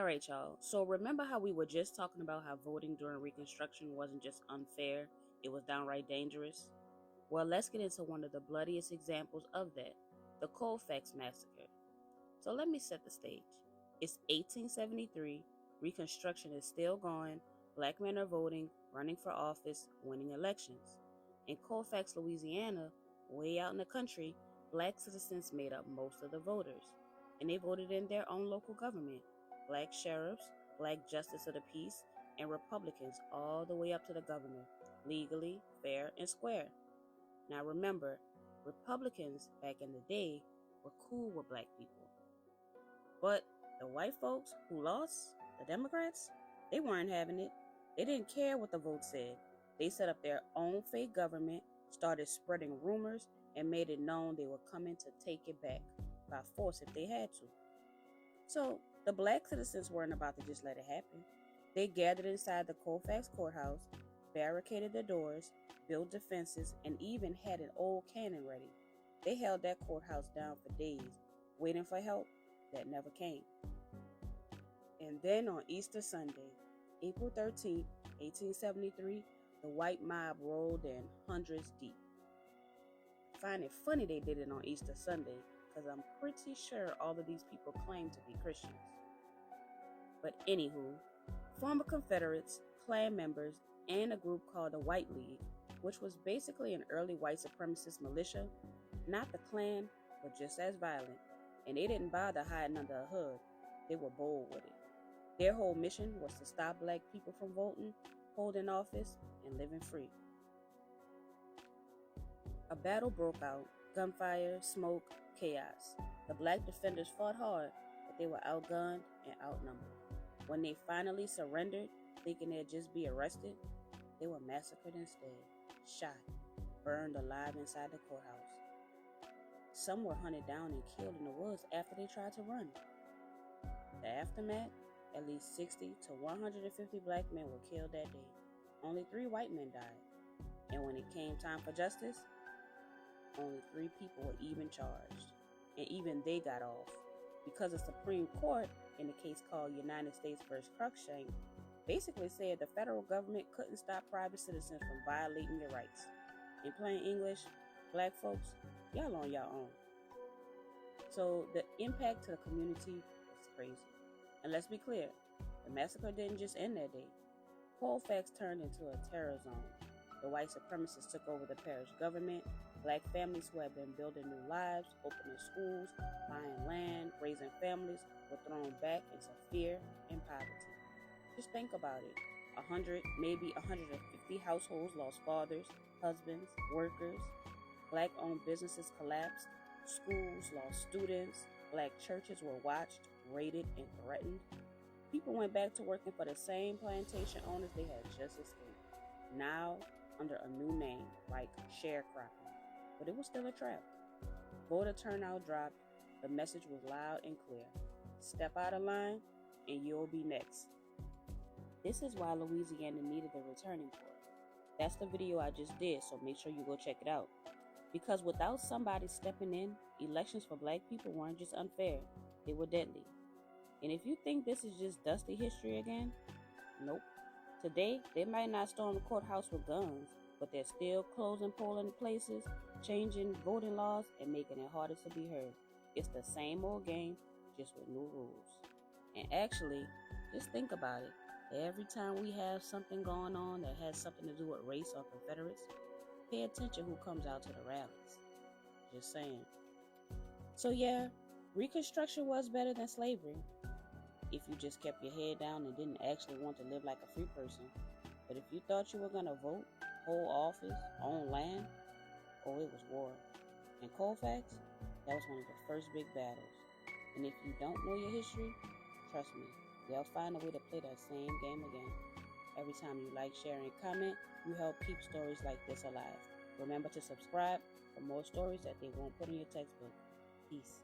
All right, y'all. So remember how we were just talking about how voting during Reconstruction wasn't just unfair, it was downright dangerous? Well, let's get into one of the bloodiest examples of that, the Colfax massacre. So let me set the stage. It's 1873, Reconstruction is still going, black men are voting, running for office, winning elections. In Colfax, Louisiana, way out in the country, black citizens made up most of the voters, and they voted in their own local government. Black sheriffs, black justice of the peace, and Republicans all the way up to the governor, legally, fair, and square. Now remember, Republicans back in the day were cool with black people. But the white folks who lost, the Democrats, they weren't having it. They didn't care what the vote said. They set up their own fake government, started spreading rumors, and made it known they were coming to take it back by force if they had to. So the black citizens weren't about to just let it happen. They gathered inside the Colfax courthouse, barricaded the doors, built defenses, and even had an old cannon ready. They held that courthouse down for days, waiting for help that never came. And then on Easter Sunday, April 13, 1873, the white mob rolled in hundreds deep. I find it funny they did it on Easter Sunday, because I'm pretty sure all of these people claim to be Christians. But anywho, former Confederates, Klan members, and a group called the White League, which was basically an early white supremacist militia, not the Klan, but just as violent, and they didn't bother hiding under a hood. They were bold with it. Their whole mission was to stop black people from voting, holding office, and living free. A battle broke out, gunfire, smoke, chaos. The black defenders fought hard, but they were outgunned and outnumbered. When they finally surrendered, thinking they'd just be arrested, they were massacred instead, shot, burned alive inside the courthouse. Some were hunted down and killed in the woods after they tried to run. The aftermath, at least 60 to 150 black men were killed that day. Only 3 white men died. And when it came time for justice, only 3 people were even charged. And even they got off. Because the Supreme Court, in a case called United States v. Cruikshank, basically said the federal government couldn't stop private citizens from violating their rights. In plain English, black folks, y'all on your own. So the impact to the community was crazy. And let's be clear, the massacre didn't just end that day. Colfax turned into a terror zone. The white supremacists took over the parish government. Black families who had been building new lives, opening schools, buying land, raising families were thrown back into fear and poverty. Just think about it. 100, maybe 150 households lost fathers, husbands, workers. Black-owned businesses collapsed. Schools lost students. Black churches were watched, raided, and threatened. People went back to working for the same plantation owners they had just escaped, now under a new name like sharecropping. But it was still a trap. Voter turnout dropped. The message was loud and clear. Step out of line and you'll be next. This is why Louisiana needed a returning point. That's the video I just did, so make sure you go check it out. Because without somebody stepping in, elections for black people weren't just unfair, they were deadly. And if you think this is just dusty history again, nope. Today, they might not storm the courthouse with guns, but they're still closing polling places, changing voting laws, and making it harder to be heard. It's the same old game, just with new rules. And actually, just think about it. Every time we have something going on that has something to do with race or Confederates, pay attention who comes out to the rallies. Just saying. So yeah, Reconstruction was better than slavery, if you just kept your head down and didn't actually want to live like a free person. But if you thought you were going to vote, hold office, own land, oh, it was war. And Colfax, that was one of the first big battles. And if you don't know your history, trust me, they'll find a way to play that same game again. Every time you like, share, and comment, you help keep stories like this alive. Remember to subscribe for more stories that they won't put in your textbook. Peace.